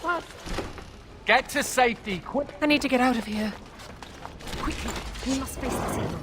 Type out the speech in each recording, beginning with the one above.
help us! Get to safety, quick! I need to get out of here. Quickly, we must face the signal.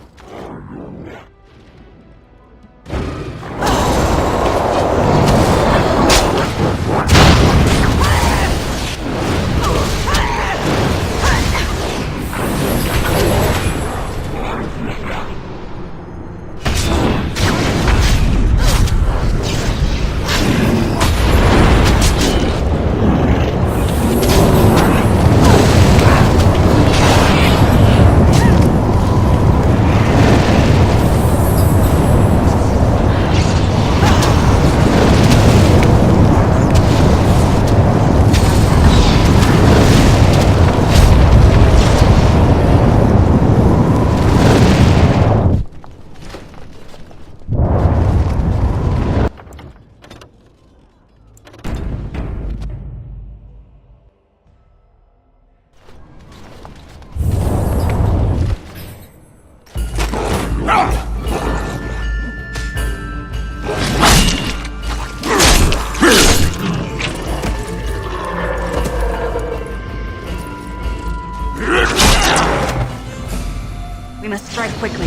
We must strike quickly.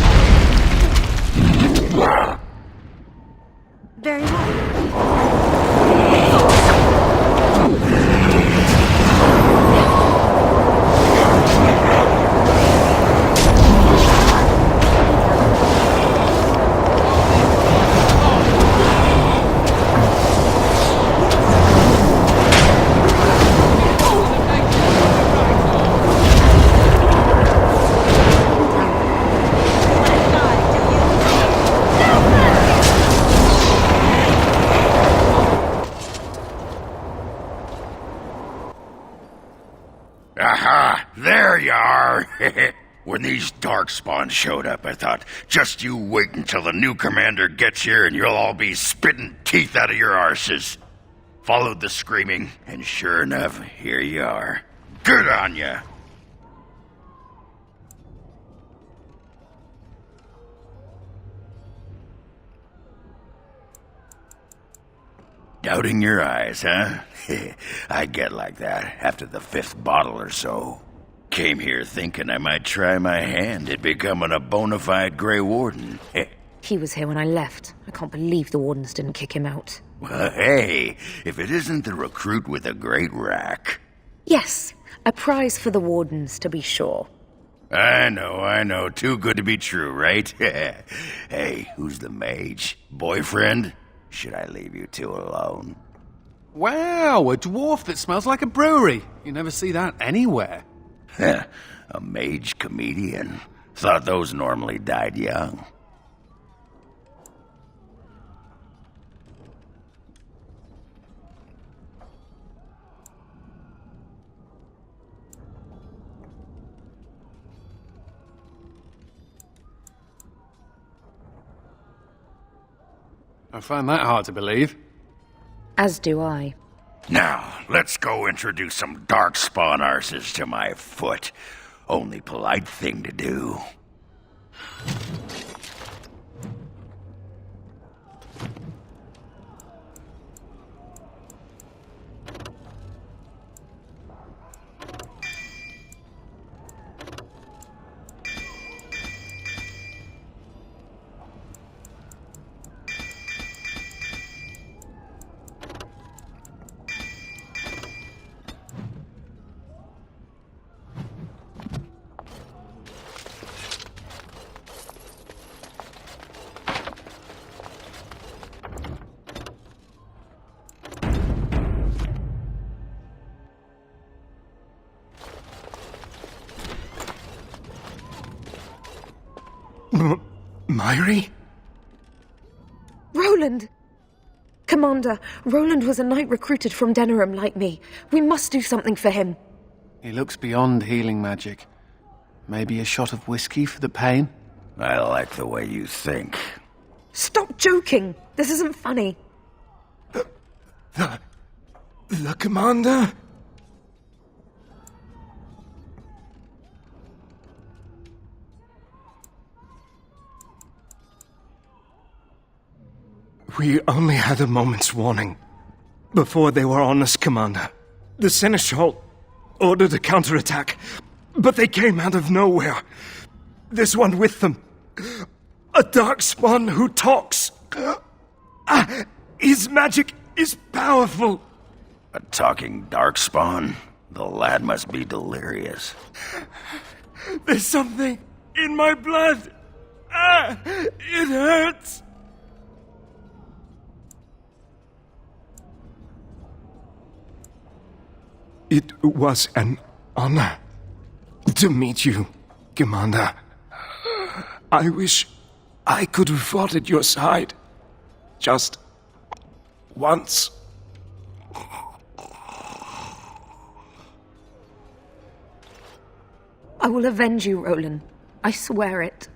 Very well. Aha! There you are! When these Darkspawn showed up, I thought, just you wait until the new commander gets here and you'll all be spitting teeth out of your arses. Followed the screaming, and sure enough, here you are. Good on ya! Doubting your eyes, huh? I get like that after the 5th bottle or so. Came here thinking I might try my hand at becoming a bona fide Grey Warden. He was here when I left. I can't believe the Wardens didn't kick him out. Well, hey, if it isn't the recruit with a great rack. Yes, a prize for the Wardens, to be sure. I know. Too good to be true, right? Hey, who's the mage? Boyfriend? Should I leave you two alone? Wow, a dwarf that smells like a brewery. You never see that anywhere. A mage comedian. Thought those normally died young. I find that hard to believe. As do I. Now, let's go introduce some Darkspawn arses to my foot. Only polite thing to do. Myri? Roland! Commander, Roland was a knight recruited from Denerim like me. We must do something for him. He looks beyond healing magic. Maybe a shot of whiskey for the pain? I like the way you think. Stop joking! This isn't funny. The commander? We only had a moment's warning. Before they were on us, Commander. The Seneschal ordered a counterattack, but they came out of nowhere. There's one with them. A darkspawn who talks. His magic is powerful. A talking darkspawn? The lad must be delirious. There's something in my blood. It hurts. It was an honor to meet you, Commander. I wish I could have fought at your side. Just once. I will avenge you, Roland. I swear it.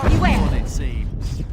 Beware! It seems.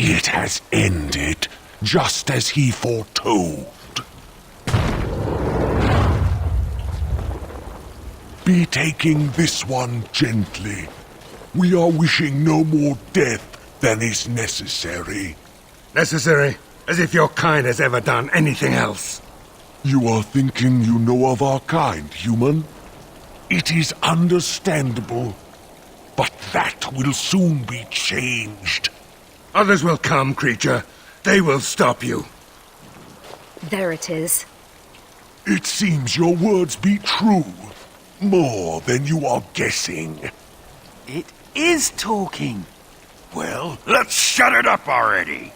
It has ended, just as he foretold. Be taking this one gently. We are wishing no more death than is necessary. Necessary? As if your kind has ever done anything else. You are thinking you know of our kind, human? It is understandable, but that will soon be changed. Others will come, creature. They will stop you. There it is. It seems your words be true. More than you are guessing. It is talking. Well, let's shut it up already.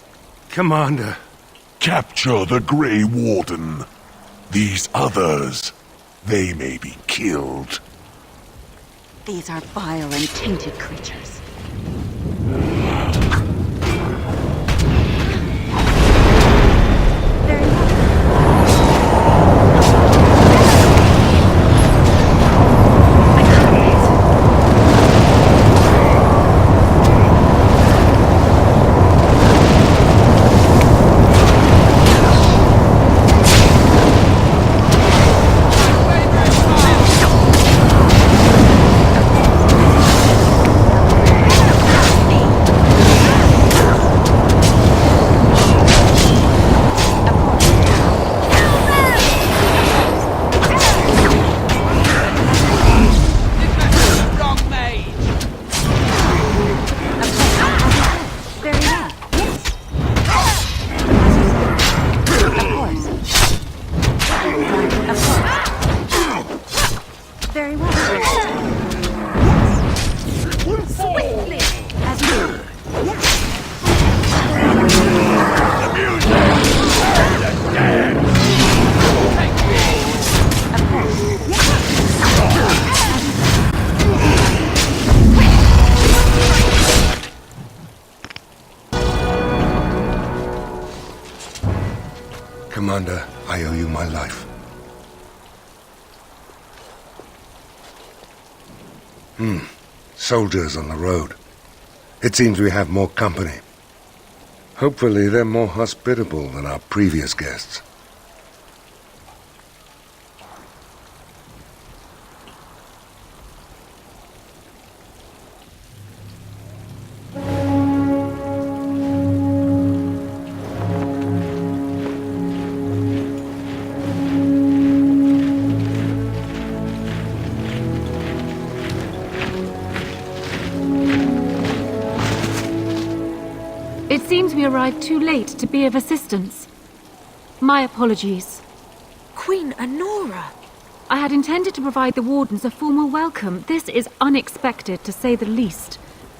Commander. Capture the Grey Warden. These others, they may be killed. These are vile and tainted creatures. Commander, I owe you my life. Soldiers on the road. It seems we have more company. Hopefully they're more hospitable than our previous guests. It seems we arrived too late to be of assistance. My apologies. Queen Anora! I had intended to provide the Wardens a formal welcome. This is unexpected, to say the least.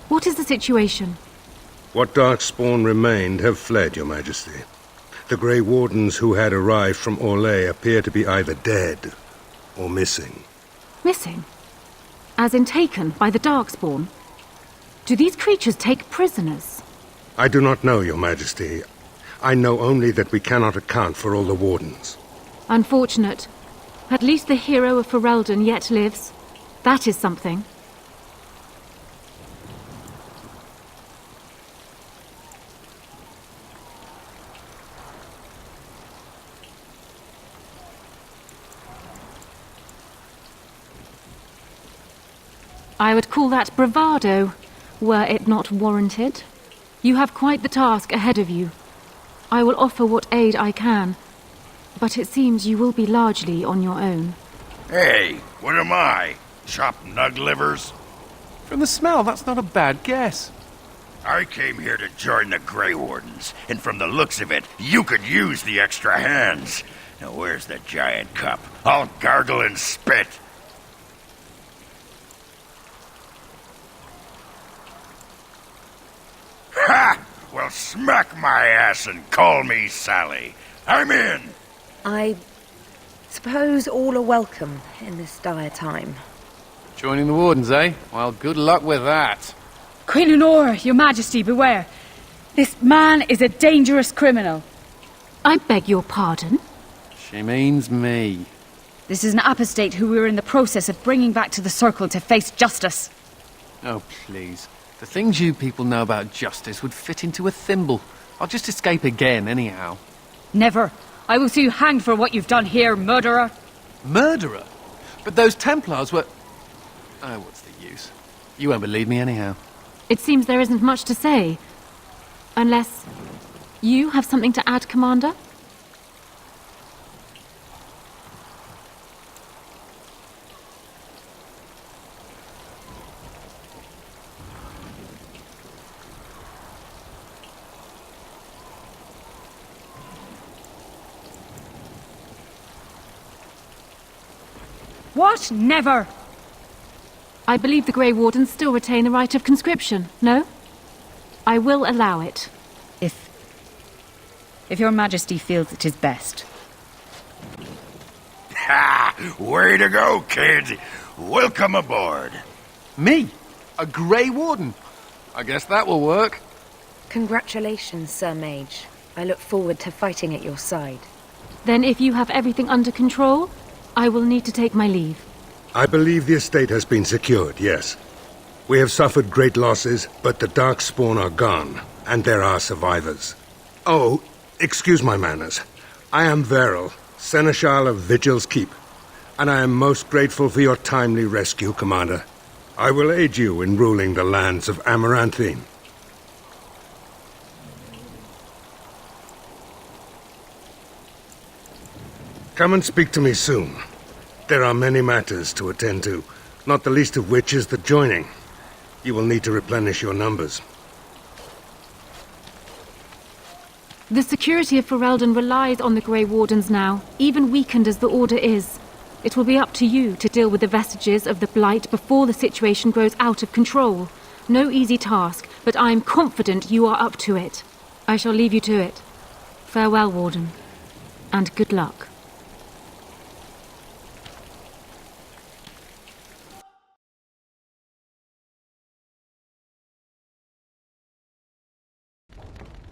What is the situation? What Darkspawn remained have fled, Your Majesty. The Grey Wardens who had arrived from Orlais appear to be either dead or missing. Missing? As in taken by the Darkspawn? Do these creatures take prisoners? I do not know, Your Majesty. I know only that we cannot account for all the Wardens. Unfortunate. At least the hero of Ferelden yet lives. That is something. I would call that bravado, were it not warranted. You have quite the task ahead of you. I will offer what aid I can, but it seems you will be largely on your own. Hey, what am I? Chopped nug livers? From the smell, that's not a bad guess. I came here to join the Grey Wardens, and from the looks of it, you could use the extra hands. Now where's the giant cup? I'll gargle and spit. Ha! Well, smack my ass and call me Sally. I'm in! I suppose all are welcome in this dire time. Joining the Wardens, eh? Well, good luck with that. Queen Anora, Your Majesty, beware. This man is a dangerous criminal. I beg your pardon? She means me. This is an apostate who we are in the process of bringing back to the Circle to face justice. Oh, please. The things you people know about justice would fit into a thimble. I'll just escape again, anyhow. Never. I will see you hanged for what you've done here, murderer. Murderer? But those Templars were... Oh, what's the use? You won't believe me anyhow. It seems there isn't much to say. Unless you have something to add, Commander? What? Never! I believe the Grey Wardens still retain the right of conscription, no? I will allow it. If Your Majesty feels it is best. Ha! Way to go, kid! Welcome aboard. Me? A Grey Warden? I guess that will work. Congratulations, Sir Mage. I look forward to fighting at your side. Then if you have everything under control, I will need to take my leave. I believe the estate has been secured, yes. We have suffered great losses, but the Darkspawn are gone, and there are survivors. Oh, excuse my manners. I am Veril, Seneschal of Vigil's Keep, and I am most grateful for your timely rescue, Commander. I will aid you in ruling the lands of Amaranthine. Come and speak to me soon. There are many matters to attend to, not the least of which is the joining. You will need to replenish your numbers. The security of Ferelden relies on the Grey Wardens now, even weakened as the Order is. It will be up to you to deal with the vestiges of the Blight before the situation grows out of control. No easy task, but I am confident you are up to it. I shall leave you to it. Farewell, Warden, and good luck.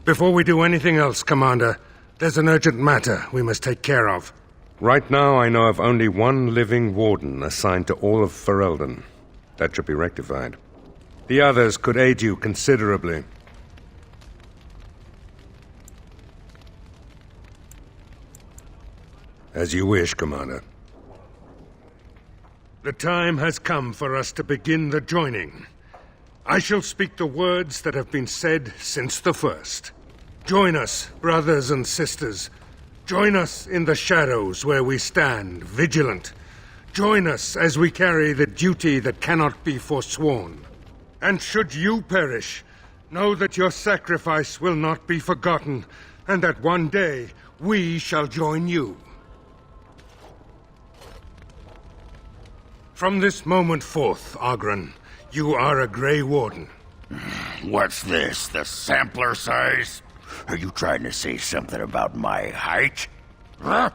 Before we do anything else, Commander, There's an urgent matter we must take care of. Right now, I know of only one living warden assigned to all of Ferelden. That should be rectified. The others could aid you considerably. As you wish, Commander. The time has come for us to begin the joining. I shall speak the words that have been said since the first. Join us, brothers and sisters. Join us in the shadows where we stand, vigilant. Join us as we carry the duty that cannot be forsworn. And should you perish, know that your sacrifice will not be forgotten, and that one day we shall join you. From this moment forth, Oghren, you are a Grey Warden. What's this, the sampler size? Are you trying to say something about my height? Huh?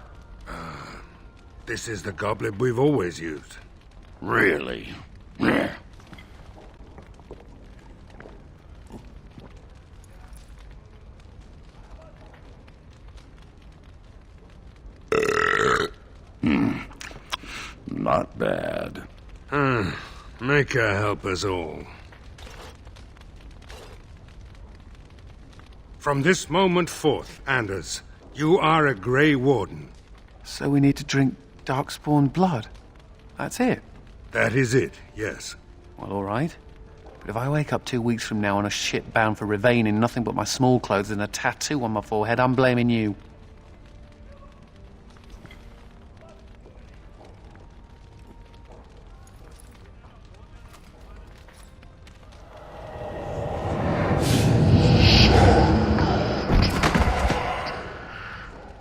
This is the goblet we've always used. Really? Not bad. Make her help us all. From this moment forth, Anders, you are a Grey Warden. So we need to drink Darkspawn blood? That's it? That is it, yes. Well, all right. But if I wake up 2 weeks from now on a ship bound for Rivain in nothing but my small clothes and a tattoo on my forehead, I'm blaming you.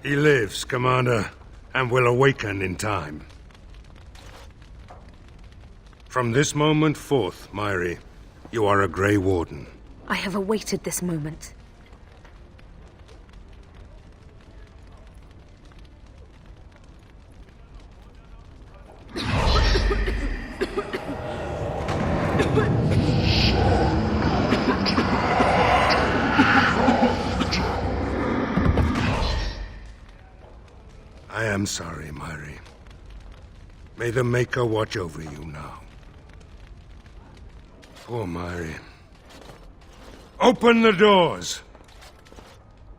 He lives, Commander, and will awaken in time. From this moment forth, Myri, you are a Grey Warden. I have awaited this moment. I am sorry, Myri. May the Maker watch over you now. Poor Myri. Open the doors!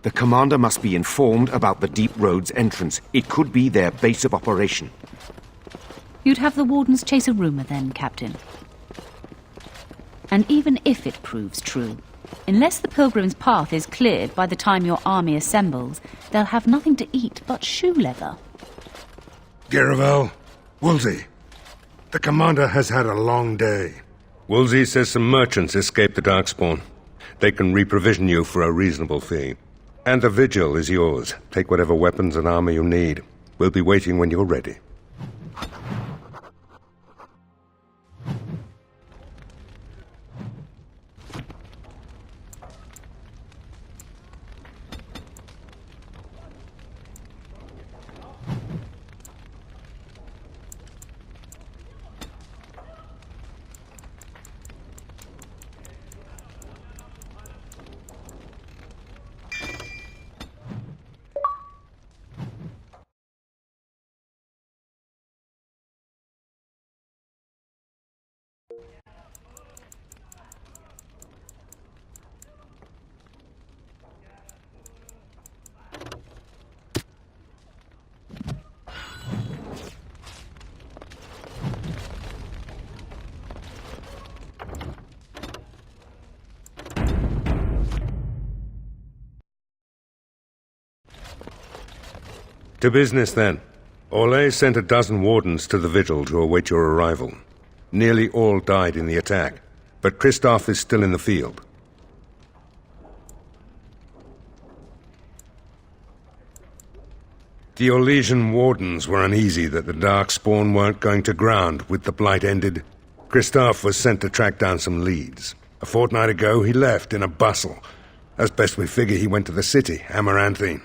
The commander must be informed about the Deep Road's entrance. It could be their base of operation. You'd have the Wardens chase a rumor then, Captain. And even if it proves true, unless the Pilgrim's path is cleared by the time your army assembles, they'll have nothing to eat but shoe leather. Giravel, Woolsey, the commander has had a long day. Woolsey says some merchants escaped the Darkspawn. They can reprovision you for a reasonable fee. And the vigil is yours. Take whatever weapons and armor you need. We'll be waiting when you're ready. To business, then. Orlais sent a dozen wardens to the vigil to await your arrival. Nearly all died in the attack, but Kristoff is still in the field. The Orlesian wardens were uneasy that the Darkspawn weren't going to ground with the Blight ended. Kristoff was sent to track down some leads. A fortnight ago, he left in a bustle. As best we figure, he went to the city, Amaranthine.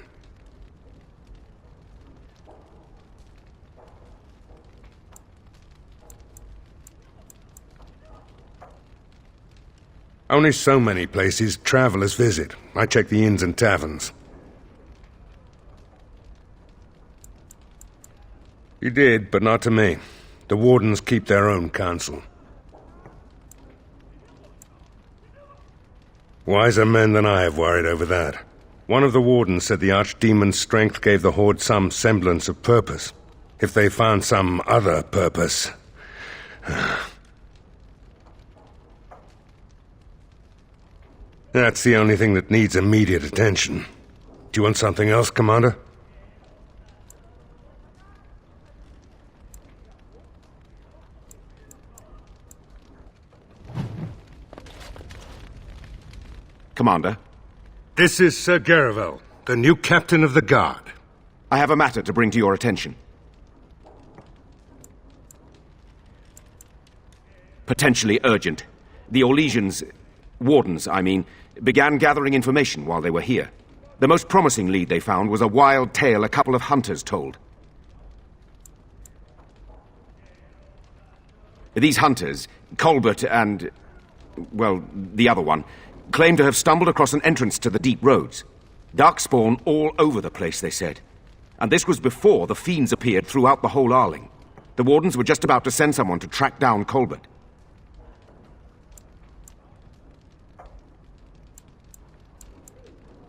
Only so many places travelers visit. I check the inns and taverns. You did, but not to me. The Wardens keep their own counsel. Wiser men than I have worried over that. One of the Wardens said the Archdemon's strength gave the Horde some semblance of purpose. If they found some other purpose... That's the only thing that needs immediate attention. Do you want something else, Commander? Commander? This is Sir Garavel, the new captain of the guard. I have a matter to bring to your attention. Potentially urgent. The Orlesians, Wardens, I mean, began gathering information while they were here. The most promising lead they found was a wild tale a couple of hunters told. These hunters, Colbert and... well, the other one, claim to have stumbled across an entrance to the deep roads. Darkspawn all over the place, they said. And this was before the fiends appeared throughout the whole Arling. The Wardens were just about to send someone to track down Colbert.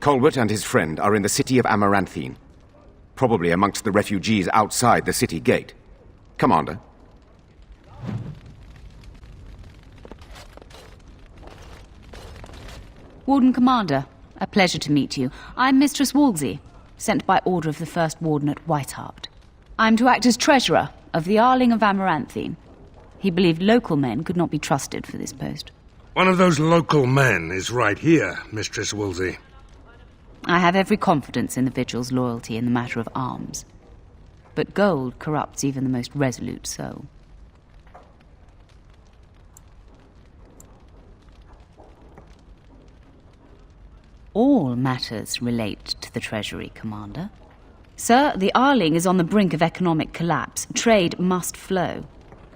Colbert and his friend are in the city of Amaranthine, probably amongst the refugees outside the city gate. Commander. Warden Commander, a pleasure to meet you. I'm Mistress Wolsey, sent by order of the First Warden at Whitehart. I'm to act as treasurer of the Arling of Amaranthine. He believed local men could not be trusted for this post. One of those local men is right here, Mistress Wolsey. I have every confidence in the Vigil's loyalty in the matter of arms. But gold corrupts even the most resolute soul. All matters relate to the Treasury, Commander. Sir, the Arling is on the brink of economic collapse. Trade must flow.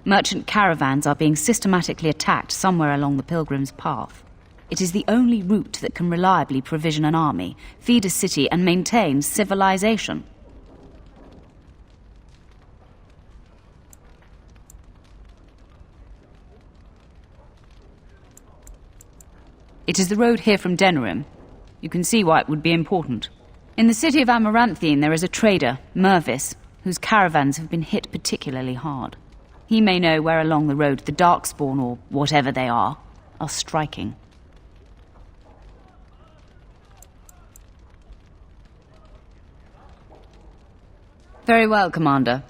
Merchant caravans are being systematically attacked somewhere along the Pilgrim's Path. It is the only route that can reliably provision an army, feed a city, and maintain civilization. It is the road here from Denerim. You can see why it would be important. In the city of Amaranthine there is a trader, Mervis, whose caravans have been hit particularly hard. He may know where along the road the Darkspawn, or whatever they are striking. Very well, Commander.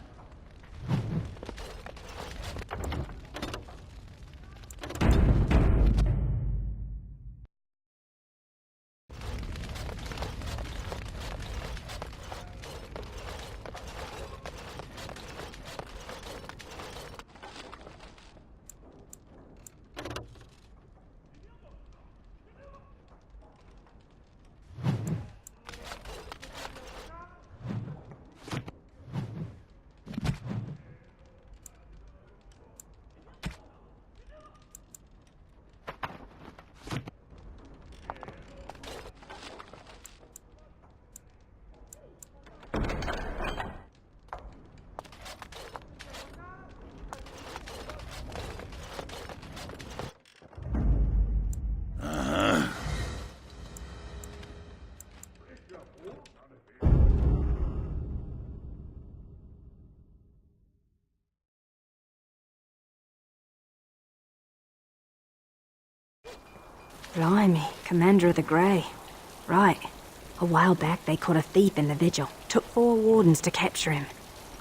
Blimey, Commander of the Grey. Right. A while back they caught a thief in the Vigil. Took 4 wardens to capture him.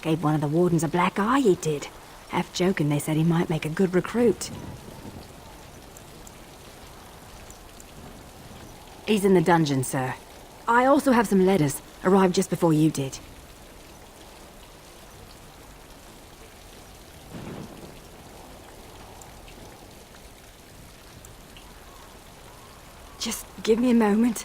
Gave one of the wardens a black eye, he did. Half joking, they said he might make a good recruit. He's in the dungeon, sir. I also have some letters. Arrived just before you did. Just give me a moment.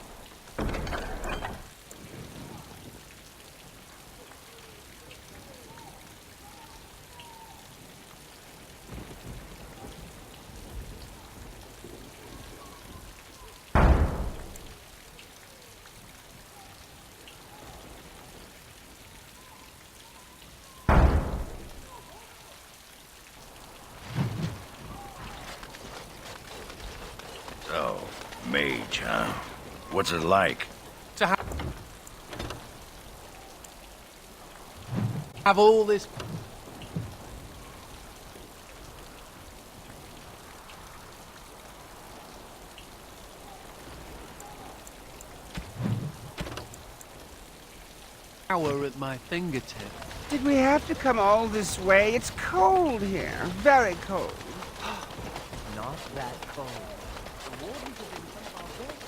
So, mage, huh? What's it like? To have all this power at my fingertips. Did we have to come all this way? It's cold here. Very cold. Not that cold. The wardens have been some of our best.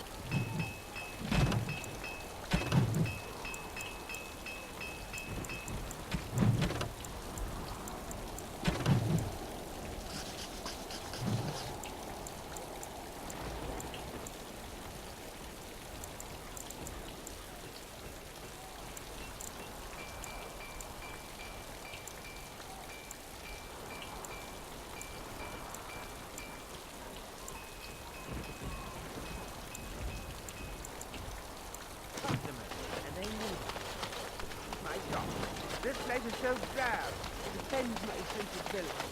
My God, this place is so drab. It offends my sensibility.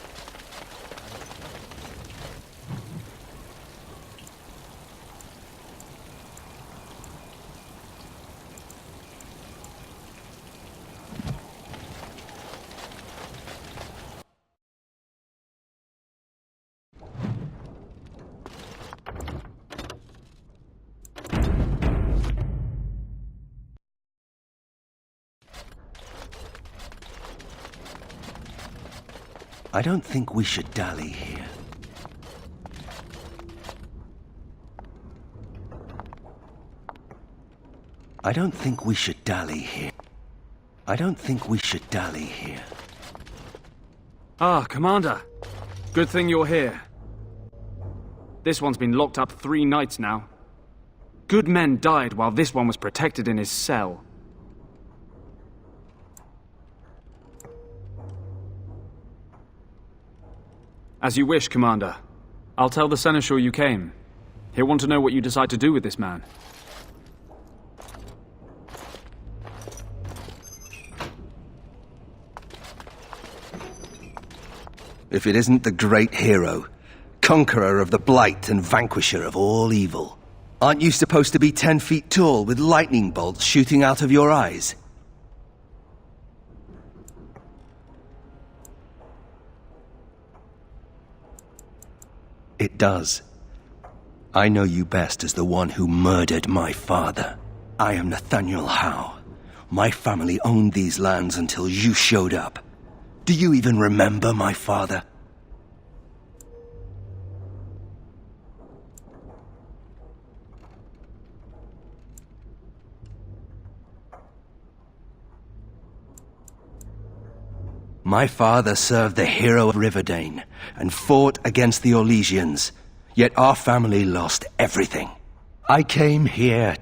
I don't think we should dally here. I don't think we should dally here. I don't think we should dally here. Ah, Commander. Good thing you're here. This one's been locked up 3 nights now. Good men died while this one was protected in his cell. As you wish, Commander. I'll tell the Seneschal you came. He'll want to know what you decide to do with this man. If it isn't the great hero, conqueror of the Blight and vanquisher of all evil. Aren't you supposed to be 10 feet tall with lightning bolts shooting out of your eyes? It does. I know you best as the one who murdered my father. I am Nathaniel Howe. My family owned these lands until you showed up. Do you even remember my father? My father served the hero of Riverdane and fought against the Orlesians, yet our family lost everything. I came here.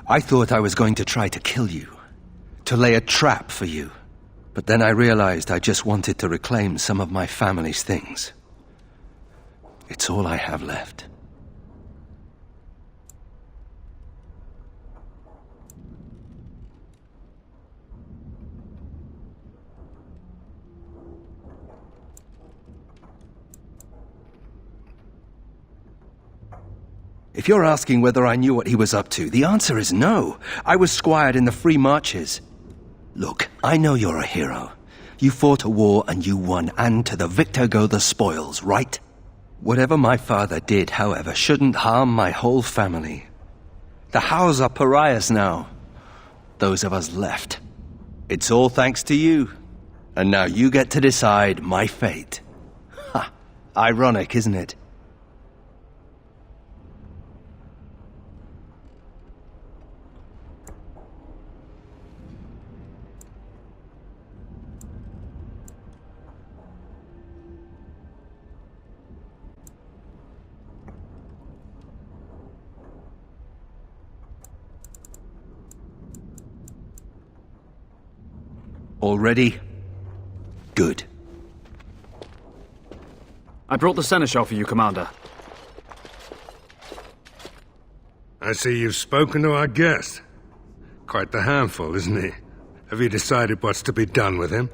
I thought I was going to try to kill you, to lay a trap for you. But then I realized I just wanted to reclaim some of my family's things. It's all I have left. If you're asking whether I knew what he was up to, the answer is no. I was squired in the Free Marches. Look, I know you're a hero. You fought a war and you won, and to the victor go the spoils, right? Whatever my father did, however, shouldn't harm my whole family. The Howes are pariahs now. Those of us left. It's all thanks to you. And now you get to decide my fate. Ha! Ironic, isn't it? All ready? Good. I brought the Seneschal for you, Commander. I see you've spoken to our guest. Quite the handful, isn't he? Have you decided what's to be done with him?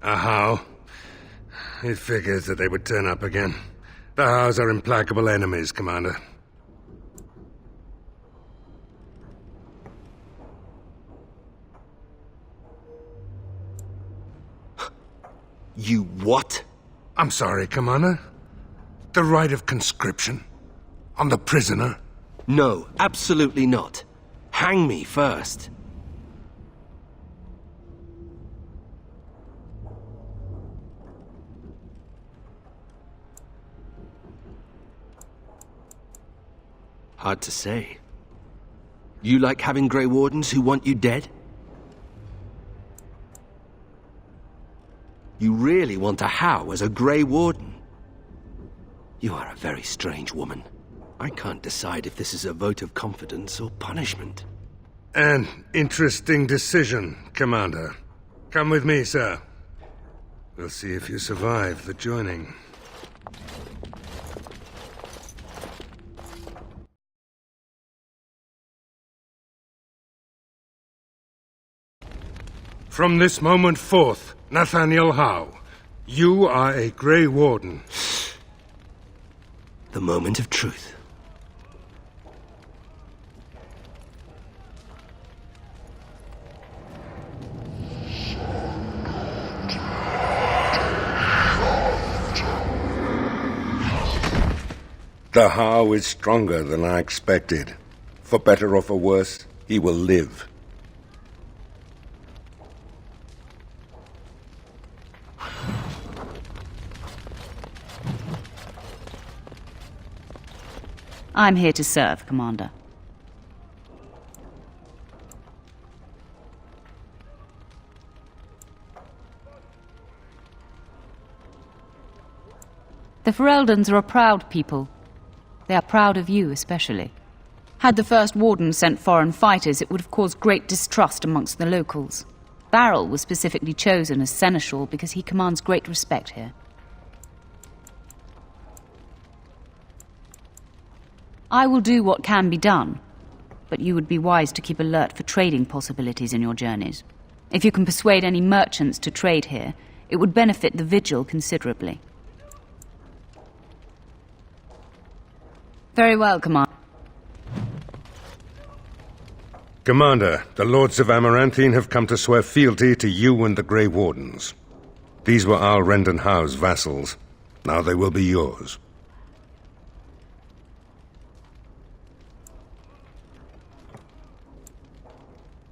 A How? It figures that they would turn up again. The Hows are implacable enemies, Commander. You what? I'm sorry, Commander. The right of conscription? On the prisoner? No, absolutely not. Hang me first. Hard to say. You like having Grey Wardens who want you dead? You really want a How as a Grey Warden? You are a very strange woman. I can't decide if this is a vote of confidence or punishment. An interesting decision, Commander. Come with me, sir. We'll see if you survive the joining. From this moment forth, Nathaniel How, you are a Grey Warden. The moment of truth. The How is stronger than I expected. For better or for worse, he will live. I'm here to serve, Commander. The Fereldans are a proud people. They are proud of you, especially. Had the First Warden sent foreign fighters, it would have caused great distrust amongst the locals. Barrel was specifically chosen as seneschal because he commands great respect here. I will do what can be done, but you would be wise to keep alert for trading possibilities in your journeys. If you can persuade any merchants to trade here, it would benefit the Vigil considerably. Very well, Commander. Commander, the Lords of Amaranthine have come to swear fealty to you and the Grey Wardens. These were Al Rendon How's vassals. Now they will be yours.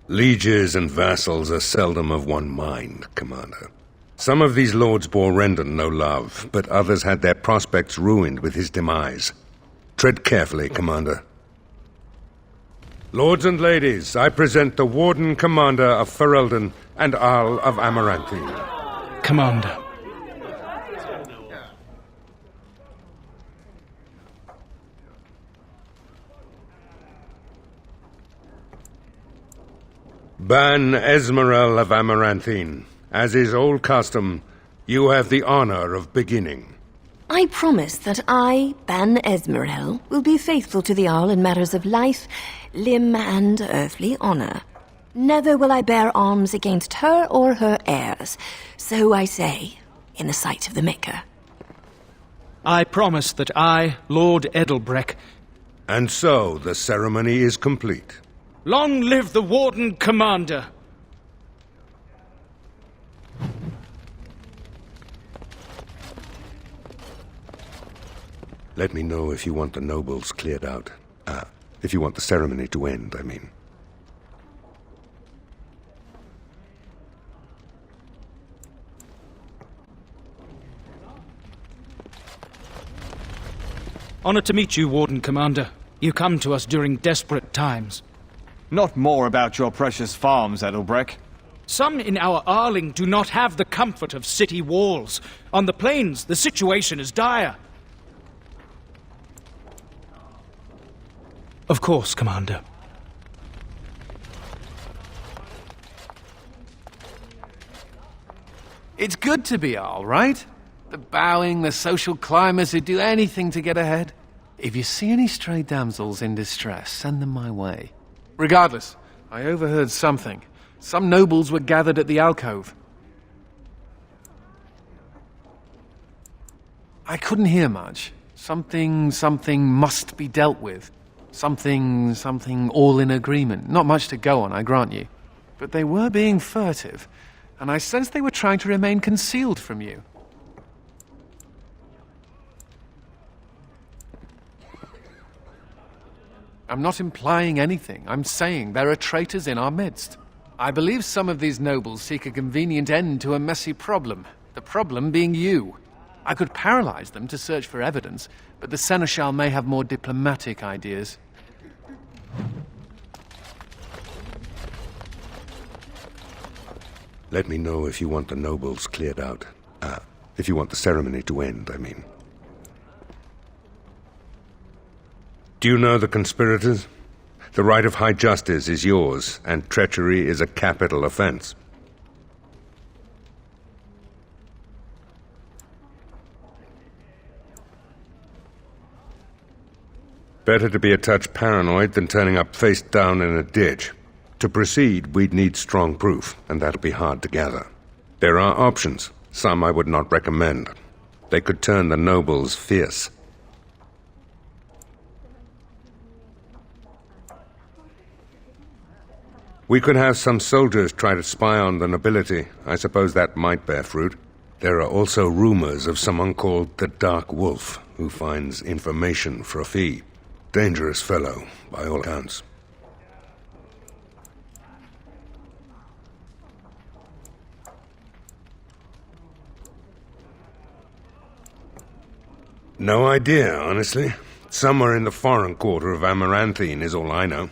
Lieges and vassals are seldom of one mind, Commander. Some of these lords bore Rendon no love, but others had their prospects ruined with his demise. Tread carefully, Commander. Lords and ladies, I present the Warden Commander of Ferelden and Arl of Amaranthine. Commander. Ban Esmerel of Amaranthine, as is old custom, you have the honor of beginning. I promise that I, Ban Esmerel, will be faithful to the Arl in matters of life, limb, and earthly honor. Never will I bear arms against her or her heirs, so I say, in the sight of the Maker. I promise that I, Lord Edelbreck... And so the ceremony is complete. Long live the Warden Commander! Let me know if you want the nobles cleared out. If you want the ceremony to end, I mean. Honor to meet you, Warden Commander. You come to us during desperate times. Not more about your precious farms, Edelbreck. Some in our Arling do not have the comfort of city walls. On the plains, the situation is dire. Of course, Commander. It's good to be Arl, right? The bowing, the social climbers who do anything to get ahead. If you see any stray damsels in distress, send them my way. Regardless, I overheard something. Some nobles were gathered at the alcove. I couldn't hear much. Something must be dealt with. Something all in agreement. Not much to go on, I grant you. But they were being furtive, and I sensed they were trying to remain concealed from you. I'm not implying anything. I'm saying there are traitors in our midst. I believe some of these nobles seek a convenient end to a messy problem. The problem being you. I could paralyze them to search for evidence, but the Seneschal may have more diplomatic ideas. Let me know if you want the nobles cleared out. If you want the ceremony to end, I mean. Do you know the conspirators? The right of high justice is yours, and treachery is a capital offense. Better to be a touch paranoid than turning up face down in a ditch. To proceed, we'd need strong proof, and that'll be hard to gather. There are options, some I would not recommend. They could turn the nobles fierce. We could have some soldiers try to spy on the nobility. I suppose that might bear fruit. There are also rumors of someone called the Dark Wolf, who finds information for a fee. Dangerous fellow, by all accounts. No idea, honestly. Somewhere in the foreign quarter of Amaranthine is all I know.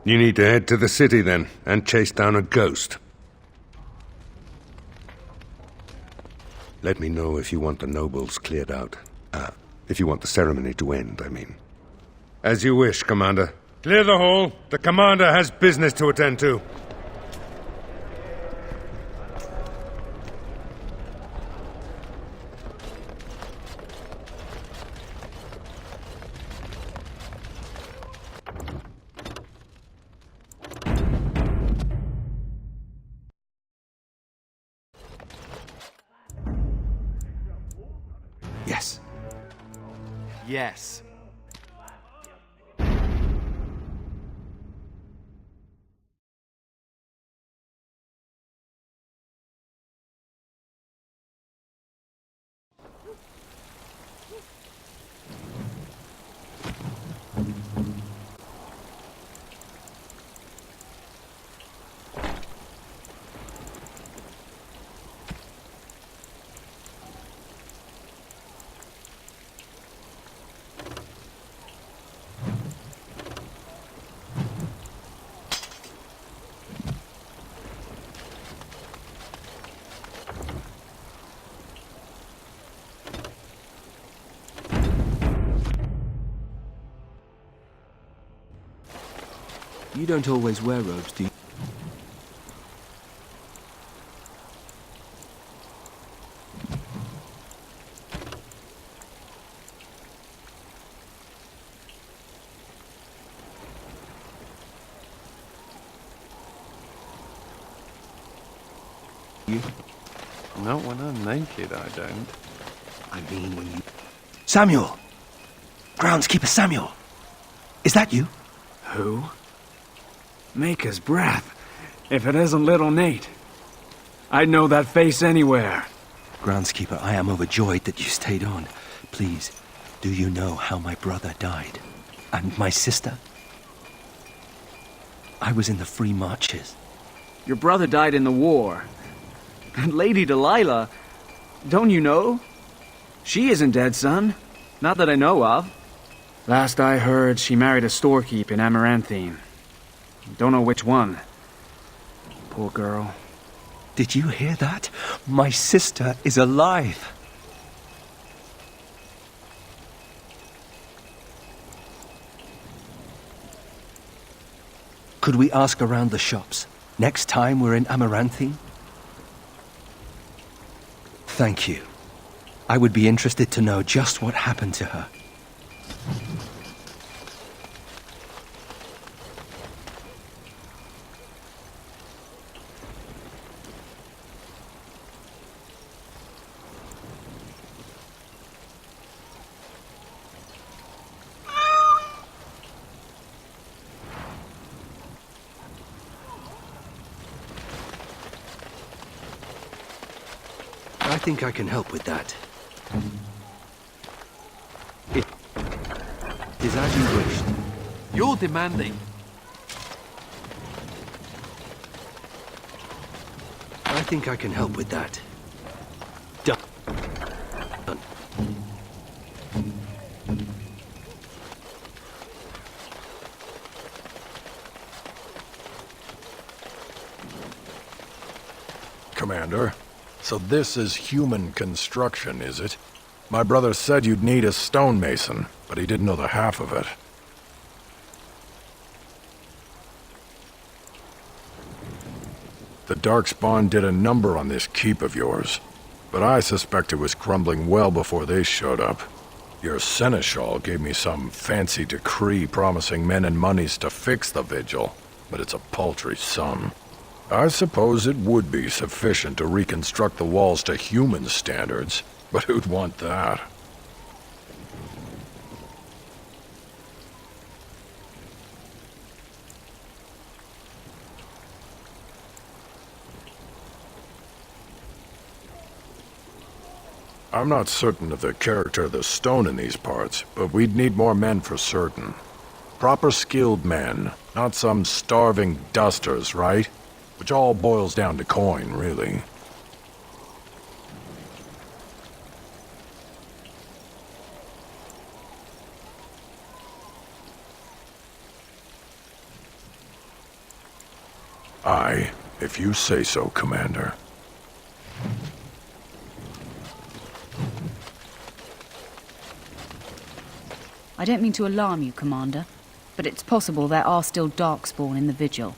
You need to head to the city, then, and chase down a ghost. Let me know if you want the nobles cleared out. If you want the ceremony to end, I mean. As you wish, Commander. Clear the hall. The Commander has business to attend to. Yes. Yes. You don't always wear robes, do you? You? Not when I'm naked, I don't. I mean when you... Samuel! Groundskeeper Samuel! Is that you? Who? Maker's breath. If it isn't little Nate. I'd know that face anywhere. Groundskeeper, I am overjoyed that you stayed on. Please, do you know how my brother died? And my sister? I was in the Free Marches. Your brother died in the war. And Lady Delilah, don't you know? She isn't dead, son. Not that I know of. Last I heard, she married a storekeep in Amaranthine. Don't know which one. Poor girl. Did you hear that? My sister is alive. Could we ask around the shops next time we're in Amaranthine? Thank you. I would be interested to know just what happened to her. I think I can help with that. It is as you wished. You're demanding. I think I can help with that. Done. Commander, so this is human construction, is it? My brother said you'd need a stonemason, but he didn't know the half of it. The Darkspawn did a number on this keep of yours, but I suspect it was crumbling well before they showed up. Your seneschal gave me some fancy decree promising men and monies to fix the vigil, but it's a paltry sum. I suppose it would be sufficient to reconstruct the walls to human standards, but who'd want that? I'm not certain of the character of the stone in these parts, but we'd need more men for certain. Proper skilled men, not some starving dusters, right? Which all boils down to coin, really. Aye, if you say so, Commander. I don't mean to alarm you, Commander, but it's possible there are still Darkspawn in the Vigil.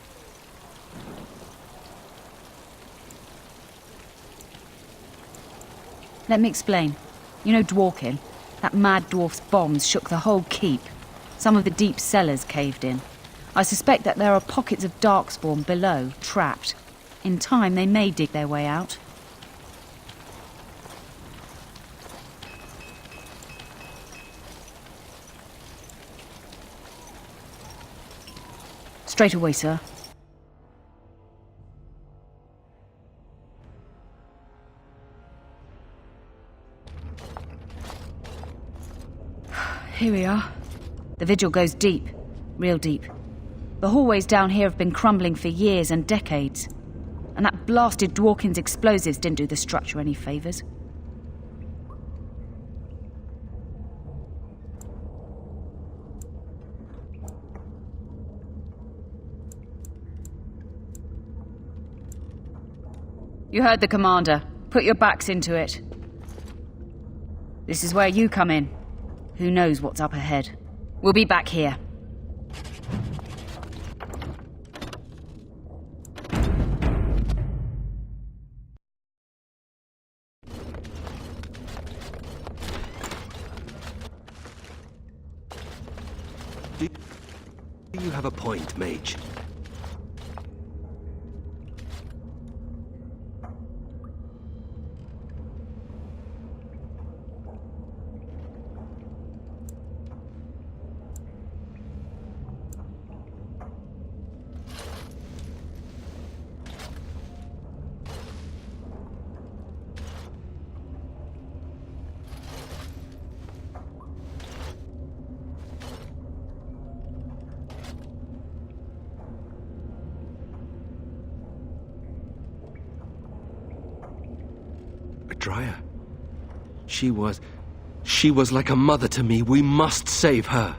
Let me explain. You know Dworkin? That mad dwarf's bombs shook the whole keep. Some of the deep cellars caved in. I suspect that there are pockets of Darkspawn below, trapped. In time, they may dig their way out. Straight away, sir. Here we are. The vigil goes deep. Real deep. The hallways down here have been crumbling for years and decades. And that blasted Dworkin's explosives didn't do the structure any favours. You heard the commander. Put your backs into it. This is where you come in. Who knows what's up ahead? We'll be back here. Do you have a point, Mage? Dryer. She was like a mother to me. We must save her.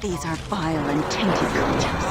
These are vile and tainted creatures.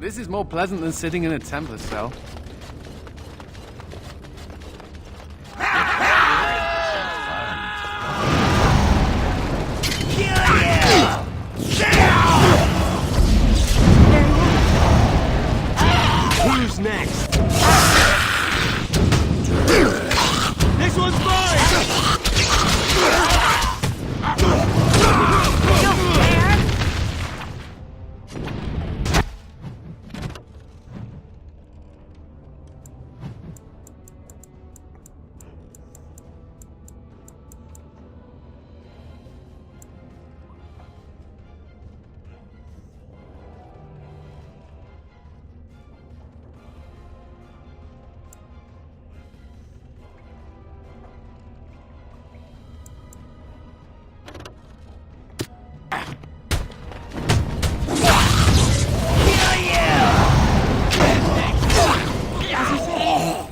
This is more pleasant than sitting in a Templar cell. Who's next? This one's mine!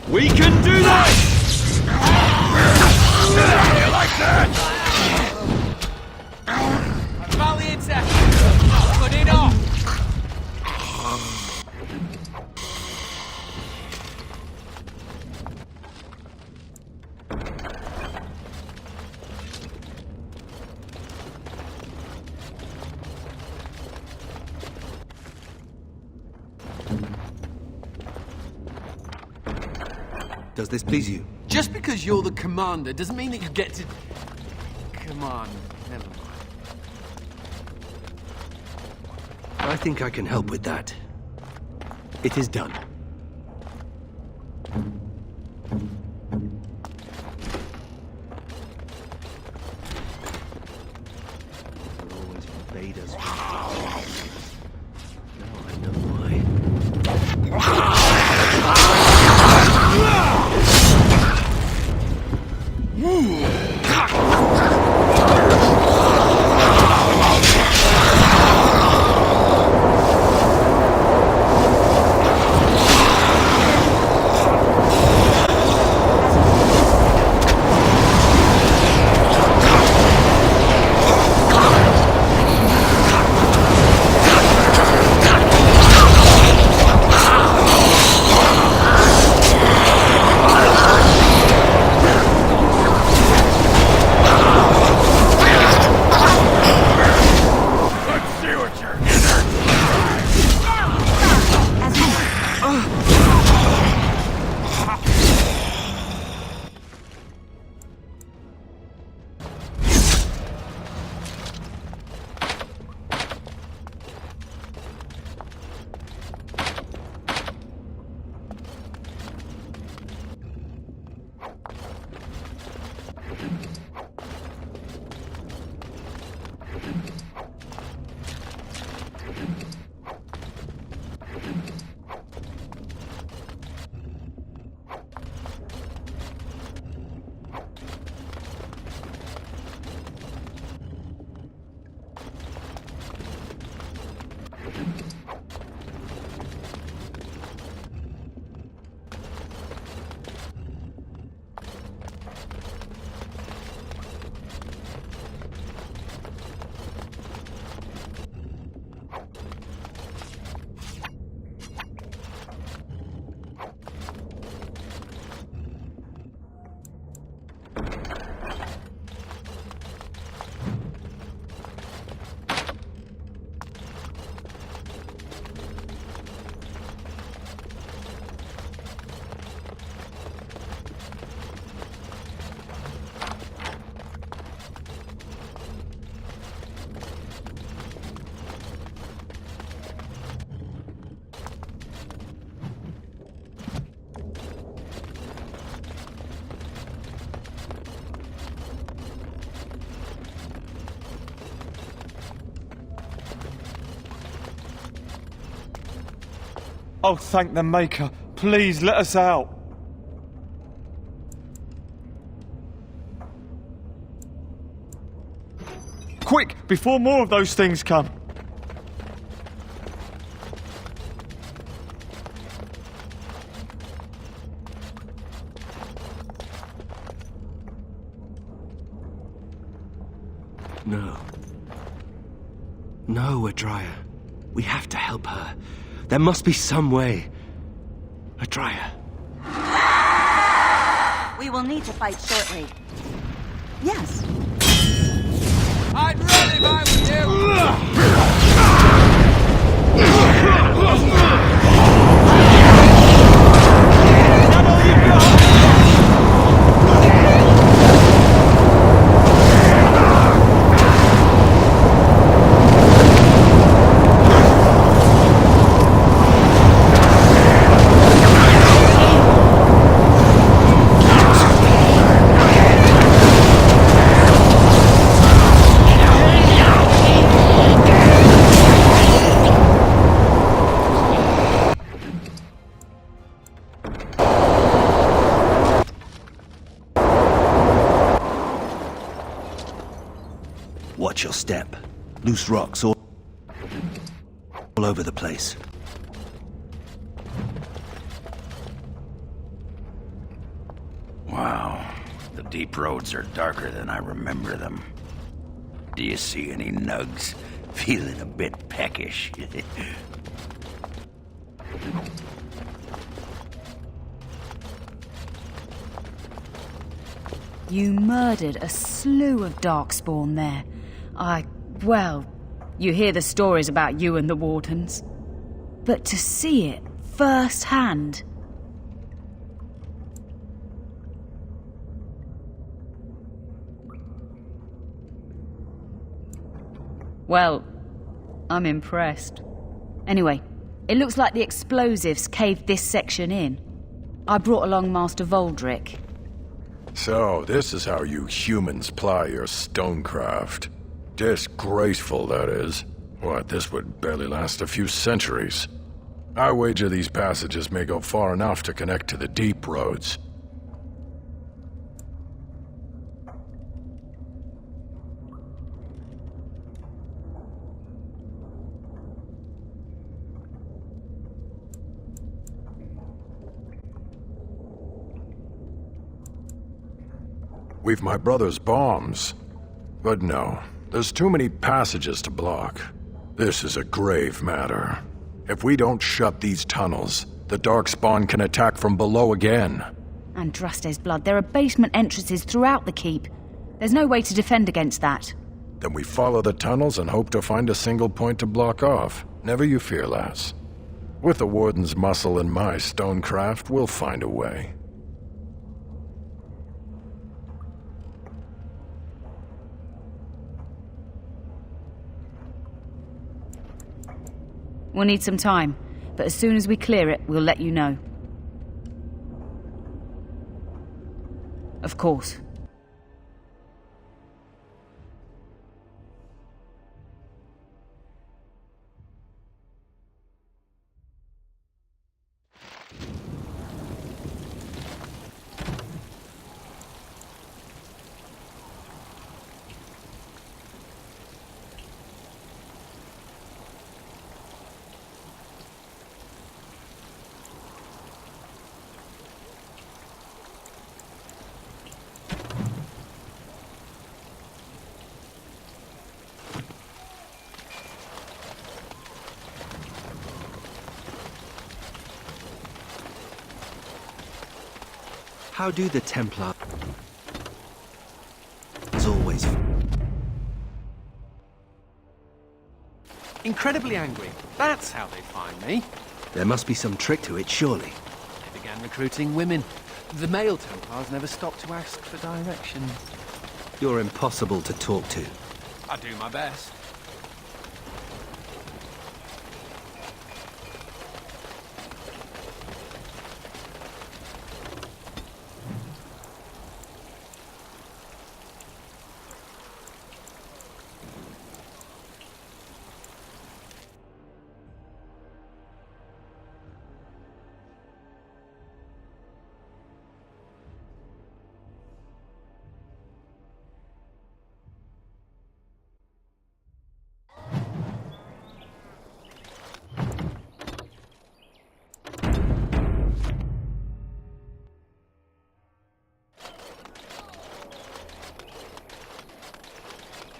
We can do this! You like that? Volley attack! Put it off! Does this please you? Just because you're the commander doesn't mean that you get to... Come on, never mind. I think I can help with that. It is done. They'll always invade us. Now I know why. Oh, thank the Maker. Please, let us out. Quick, before more of those things come. No. No, Adria. We have to help her. There must be some way. Atreya. We will need to fight shortly. Yes. I'd run if I Watch your step. Loose rocks all over the place. Wow. The deep roads are darker than I remember them. Do you see any nugs? Feeling a bit peckish. You murdered a slew of Darkspawn there. Well, you hear the stories about you and the Wardens. But to see it firsthand... Well, I'm impressed. Anyway, it looks like the explosives caved this section in. I brought along Master Voldrick. So, this is how you humans ply your stonecraft. Disgraceful, that is. What, this would barely last a few centuries. I wager these passages may go far enough to connect to the deep roads. We've my brother's bombs. But no, there's too many passages to block. This is a grave matter. If we don't shut these tunnels, the Darkspawn can attack from below again. Andraste's blood, there are basement entrances throughout the keep. There's no way to defend against that. Then we follow the tunnels and hope to find a single point to block off. Never you fear, lass. With the Warden's muscle and my stonecraft, we'll find a way. We'll need some time, but as soon as we clear it, we'll let you know. Of course. How do the Templars always... Incredibly angry. That's how they find me. There must be some trick to it, surely. They began recruiting women. The male Templars never stopped to ask for direction. You're impossible to talk to. I do my best.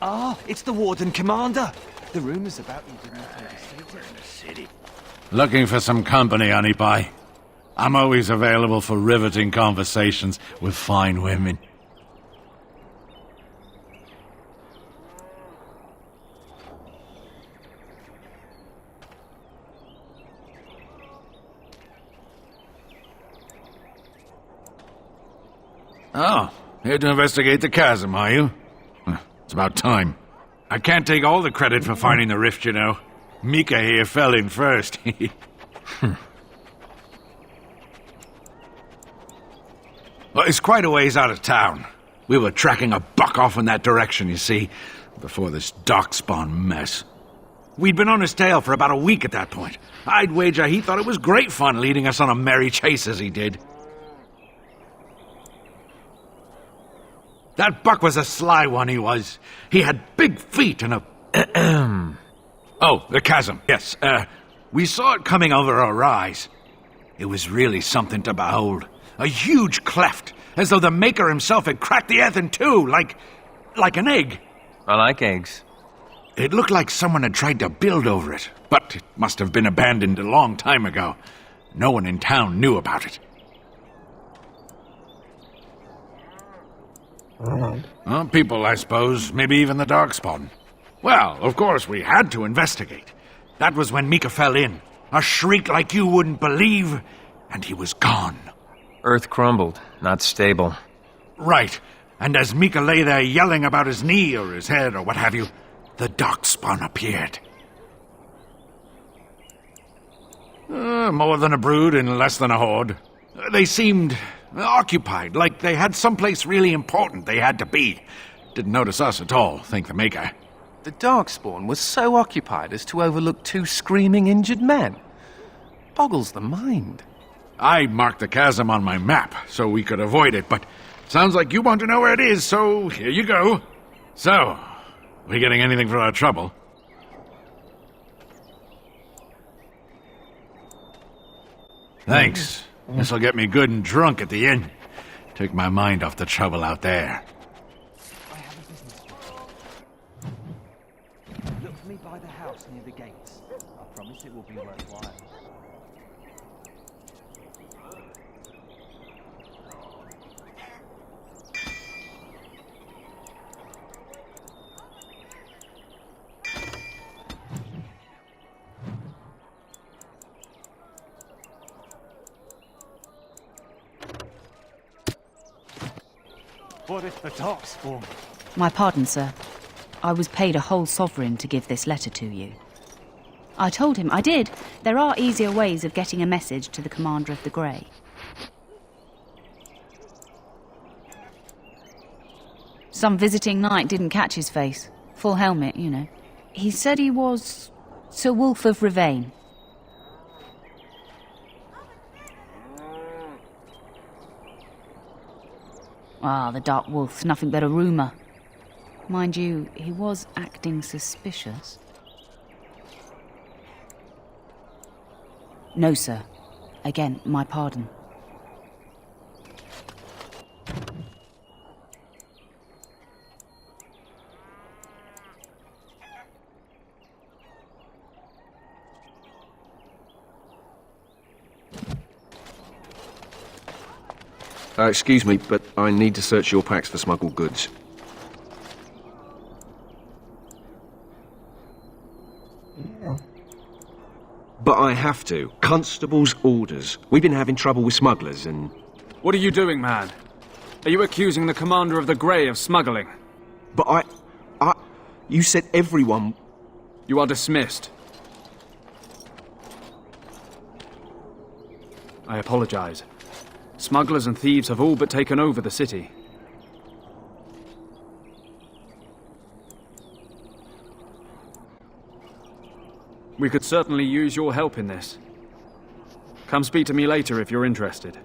Ah, it's the Warden Commander! The rumors about you didn't overstate We're in the city. Looking for some company, honey pie? I'm always available for riveting conversations with fine women. Oh, here to investigate the chasm, are you? It's about time. I can't take all the credit for finding the rift, you know. Mika here fell in first. Well, it's quite a ways out of town. We were tracking a buck off in that direction, you see, before this darkspawn mess. We'd been on his tail for about a week at that point. I'd wager he thought it was great fun leading us on a merry chase as he did. That buck was a sly one, he was. He had big feet and a... Oh, the chasm, yes. We saw it coming over our eyes. It was really something to behold. A huge cleft, as though the Maker himself had cracked the earth in two, like an egg. I like eggs. It looked like someone had tried to build over it, but it must have been abandoned a long time ago. No one in town knew about it. People, I suppose. Maybe even the Darkspawn. Well, of course, we had to investigate. That was when Mika fell in. A shriek like you wouldn't believe, and he was gone. Earth crumbled, not stable. Right. And as Mika lay there yelling about his knee or his head or what have you, the Darkspawn appeared. More than a brood and less than a horde. They seemed occupied, like they had someplace really important they had to be. Didn't notice us at all, thank the Maker. The Darkspawn was so occupied as to overlook 2 screaming injured men. Boggles the mind. I marked the chasm on my map so we could avoid it, but sounds like you want to know where it is, so here you go. So, we getting anything for our trouble? Thanks. This'll get me good and drunk at the inn. Take my mind off the trouble out there. Look for me by the house near the gates. I promise it will be worthwhile. What if the Darkspawn? My pardon, sir. I was paid a whole sovereign to give this letter to you. I told him I did. There are easier ways of getting a message to the Commander of the Grey. Some visiting knight didn't catch his face. Full helmet, you know. He said he was Sir Wolf of Rivane. Ah, the Dark Wolf's nothing but a rumour. Mind you, he was acting suspicious. No, sir. Again, my pardon. Excuse me, but I need to search your packs for smuggled goods. But I have to. Constable's orders. We've been having trouble with smugglers and... What are you doing, man? Are you accusing the Commander of the Grey of smuggling? But you said everyone... You are dismissed. I apologize. Smugglers and thieves have all but taken over the city. We could certainly use your help in this. Come speak to me later if you're interested.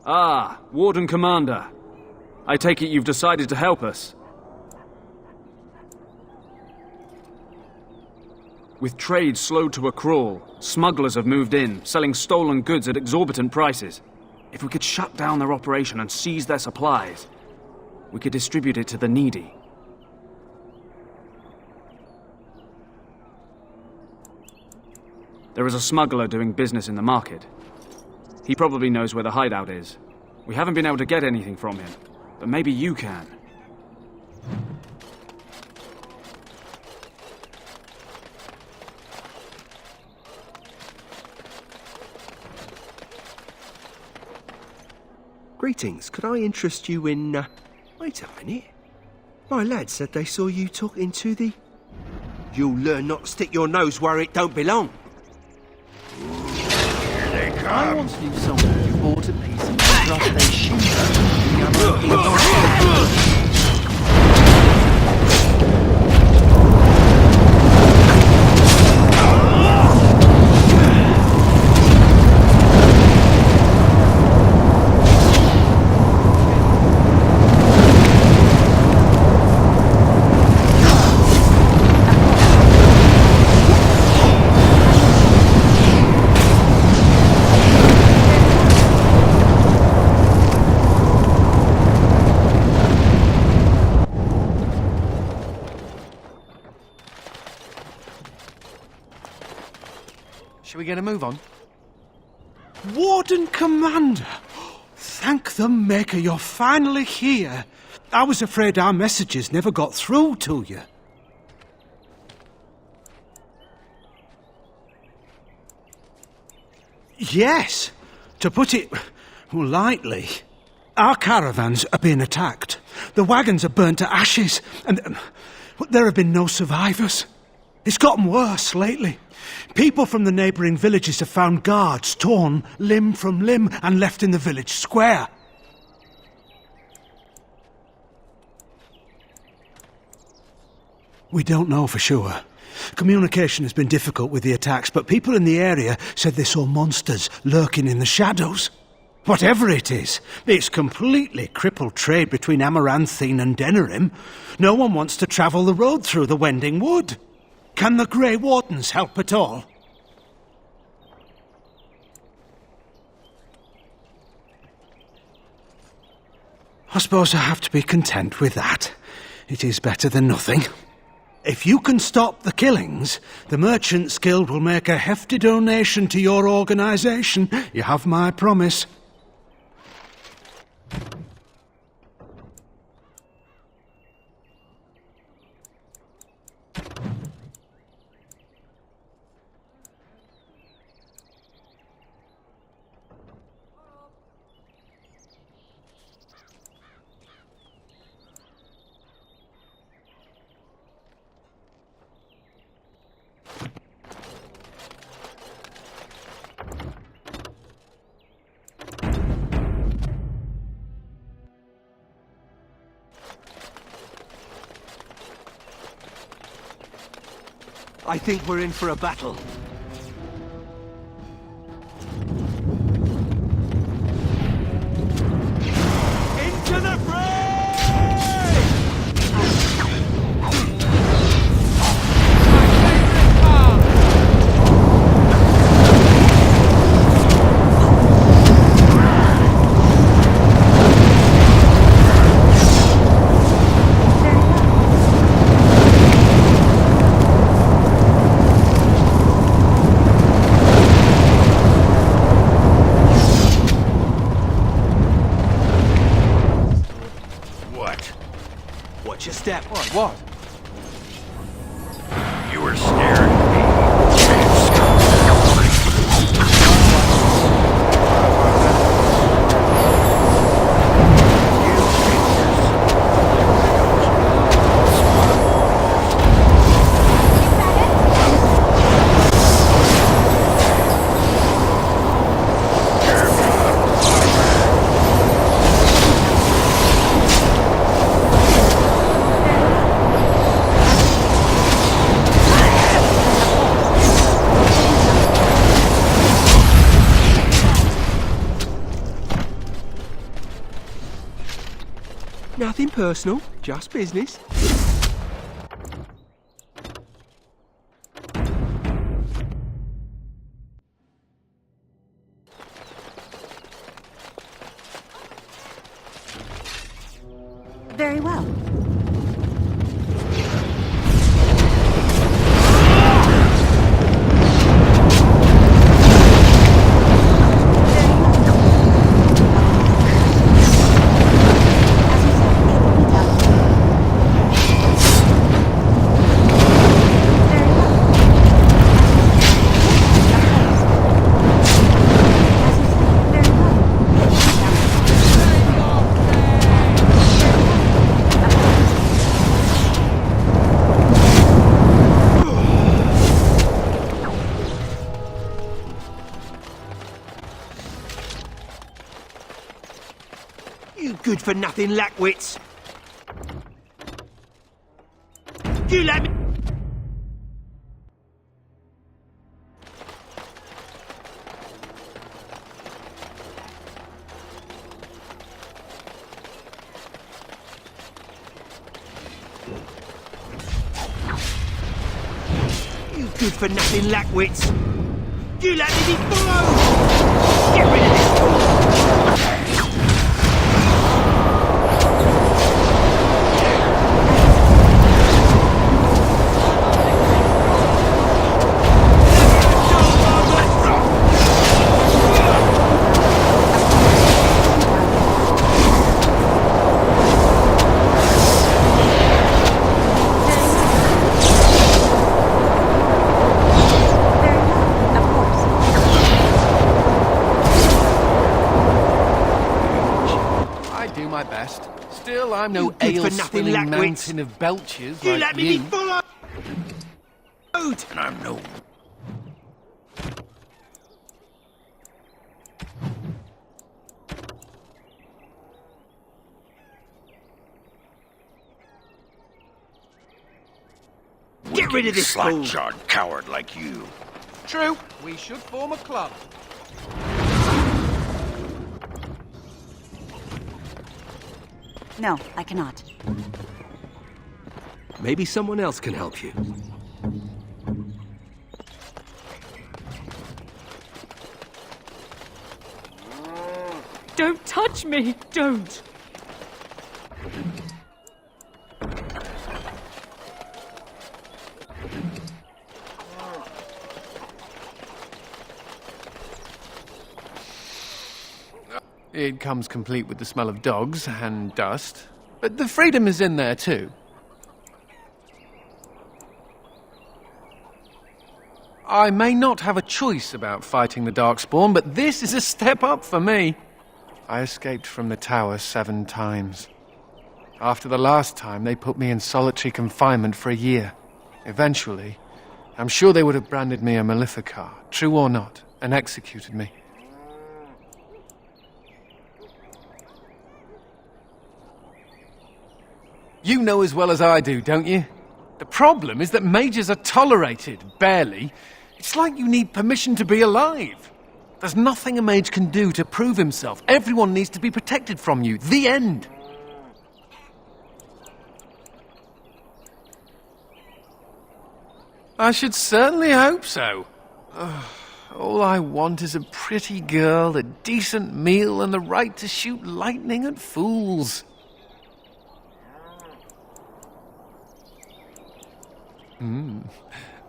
Ah, Warden Commander. I take it you've decided to help us. With trade slowed to a crawl, smugglers have moved in, selling stolen goods at exorbitant prices. If we could shut down their operation and seize their supplies, we could distribute it to the needy. There is a smuggler doing business in the market. He probably knows where the hideout is. We haven't been able to get anything from him, but maybe you can. Greetings. Could I interest you in, Wait a minute. My lad said they saw you talking to the... You'll learn not to stick your nose where it don't belong. Here they come. I once knew someone who bought a piece of trust they Shall we get a move on? Warden Commander! Thank the Maker you're finally here. I was afraid our messages never got through to you. Yes, to put it lightly, our caravans are being attacked. The wagons are burnt to ashes, and there have been no survivors. It's gotten worse lately. People from the neighbouring villages have found guards torn limb from limb and left in the village square. We don't know for sure. Communication has been difficult with the attacks, but people in the area said they saw monsters lurking in the shadows. Whatever it is, it's completely crippled trade between Amaranthine and Denerim. No one wants to travel the road through the Wending Wood. Can the Grey Wardens help at all? I suppose I have to be content with that. It is better than nothing. If you can stop the killings, the Merchants Guild will make a hefty donation to your organisation. You have my promise. I think we're in for a battle. Into the fray! Watch your step. What? You were staring at Nothing personal, just business. Very well. You good-for-nothing lackwits! You let me... You good-for-nothing lackwits! You let me be followed! Get rid of this fool! My best. Still, I'm no ale-swilling mountain of belches you like let me you. be followed! And I'm no... Get rid of this fool! slack-jawed coward like you. True. We should form a club. No, I cannot. Maybe someone else can help you. Don't touch me! Don't! It comes complete with the smell of dogs and dust, but the freedom is in there too. I may not have a choice about fighting the Darkspawn, but this is a step up for me. I escaped from the tower 7 times. After the last time, they put me in solitary confinement for a year. Eventually, I'm sure they would have branded me a Maleficar, true or not, and executed me. You know as well as I do, don't you? The problem is that mages are tolerated, barely. It's like you need permission to be alive. There's nothing a mage can do to prove himself. Everyone needs to be protected from you. The end. I should certainly hope so. All I want is a pretty girl, a decent meal, and the right to shoot lightning at fools.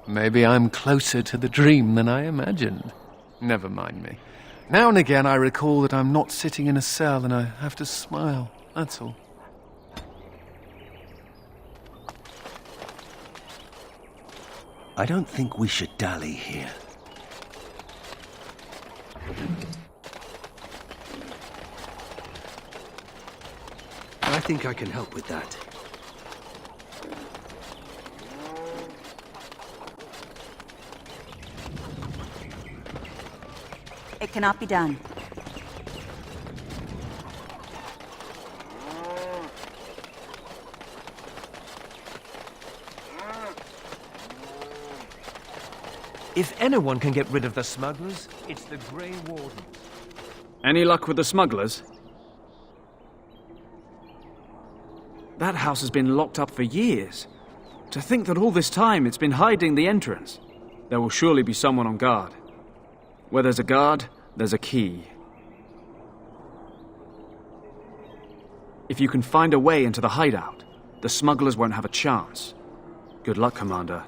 Maybe I'm closer to the dream than I imagined. Never mind me. Now and again I recall that I'm not sitting in a cell and I have to smile, that's all. I don't think we should dally here. I think I can help with that. It cannot be done. If anyone can get rid of the smugglers, it's the Grey Wardens. Any luck with the smugglers? That house has been locked up for years. To think that all this time it's been hiding the entrance. There will surely be someone on guard. Where there's a guard, there's a key. If you can find a way into the hideout, the smugglers won't have a chance. Good luck, Commander.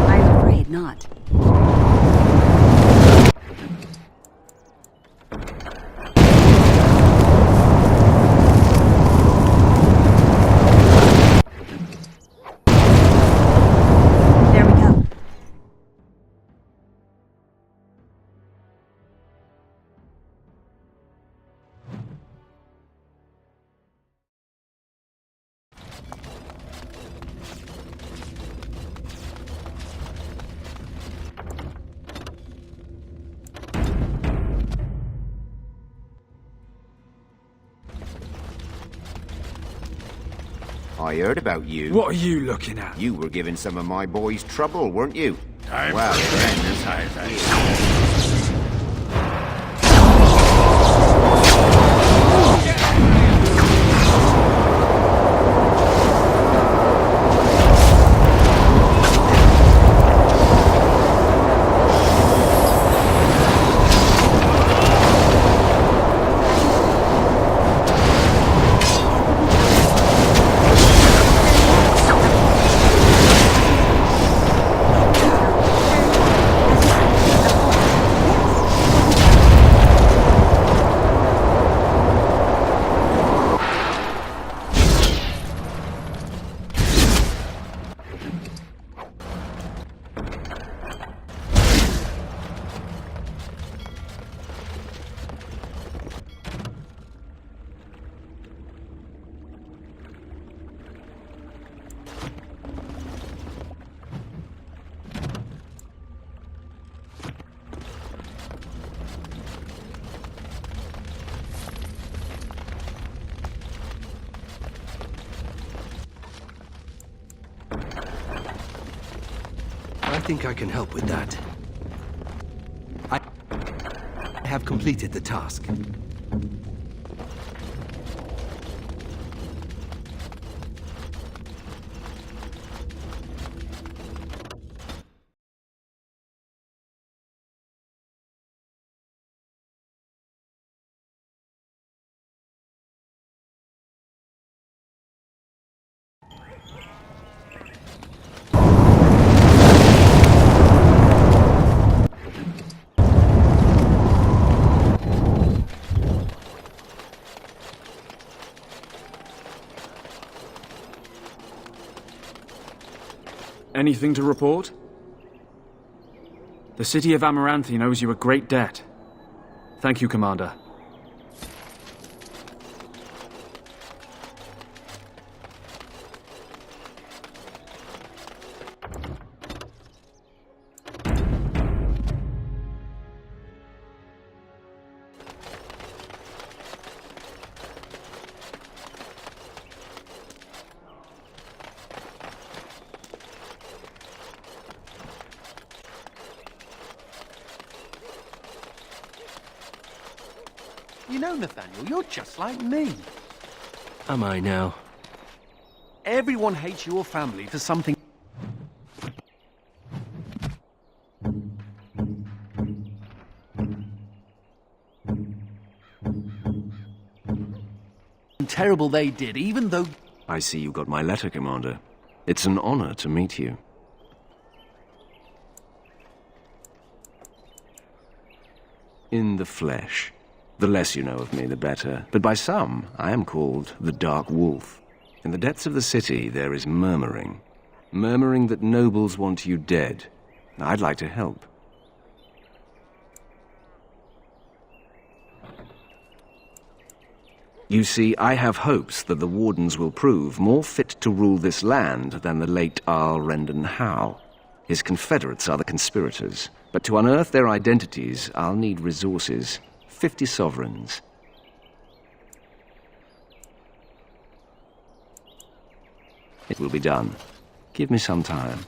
I'm afraid not. There we go. I heard about you. What are you looking at? You were giving some of my boys trouble, weren't you? Time well, for then, this high I think I can help with that. I have completed the task. Anything to report? The city of Amaranthine owes you a great debt. Thank you, Commander. You know, Nathaniel, you're just like me. Am I now? Everyone hates your family for something terrible they did, even though... I see you got my letter, Commander. It's an honor to meet you. In the flesh. The less you know of me, the better. But by some, I am called the Dark Wolf. In the depths of the city, there is murmuring. Murmuring that nobles want you dead. I'd like to help. You see, I have hopes that the Wardens will prove more fit to rule this land than the late Arl Rendon Howe. His confederates are the conspirators, but to unearth their identities, I'll need resources. 50 sovereigns. It will be done. Give me some time.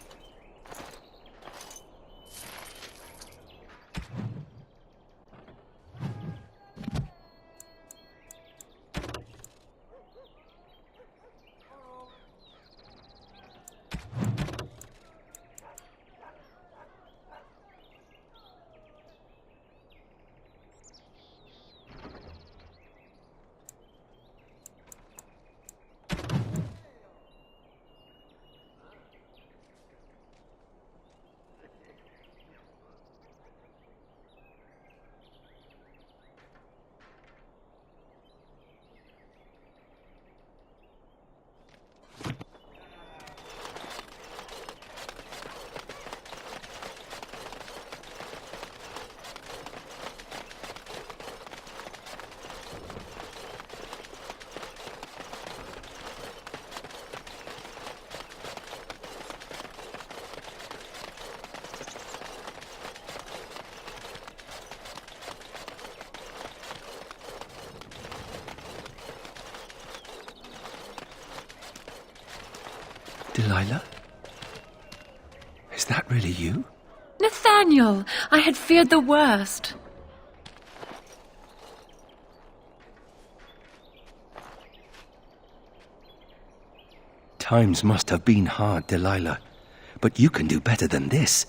Delilah? Is that really you? Nathaniel! I had feared the worst. Times must have been hard, Delilah. But you can do better than this.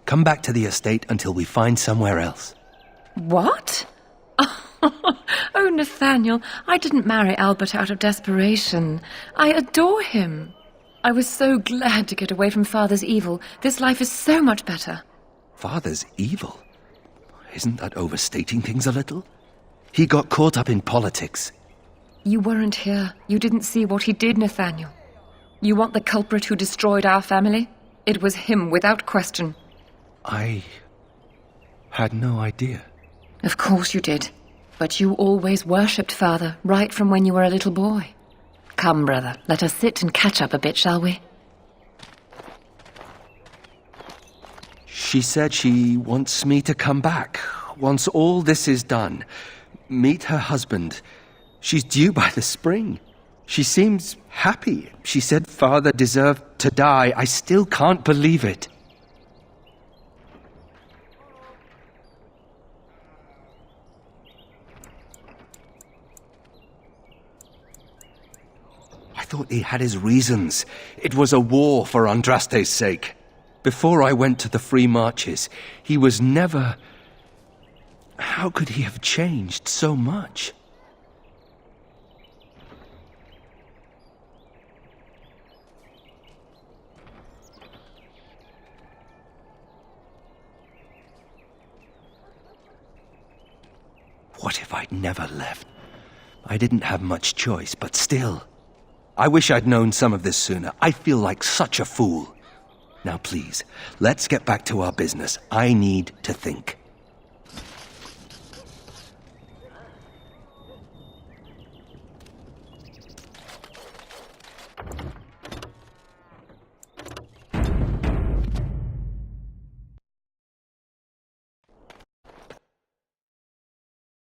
Come back to the estate until we find somewhere else. What? Oh, Nathaniel, I didn't marry Albert out of desperation. I adore him. I was so glad to get away from Father's evil. This life is so much better. Father's evil? Isn't that overstating things a little? He got caught up in politics. You weren't here. You didn't see what he did, Nathaniel. You want the culprit who destroyed our family? It was him, without question. I had no idea. Of course you did. But you always worshipped Father, right from when you were a little boy. Come, brother, let us sit and catch up a bit, shall we? She said she wants me to come back, once all this is done. Meet her husband. She's due by the spring. She seems happy. She said Father deserved to die. I still can't believe it. I thought he had his reasons. It was a war for Andraste's sake. Before I went to the Free Marches, he was never... How could he have changed so much? What if I'd never left? I didn't have much choice, but still... I wish I'd known some of this sooner. I feel like such a fool. Now please, let's get back to our business. I need to think.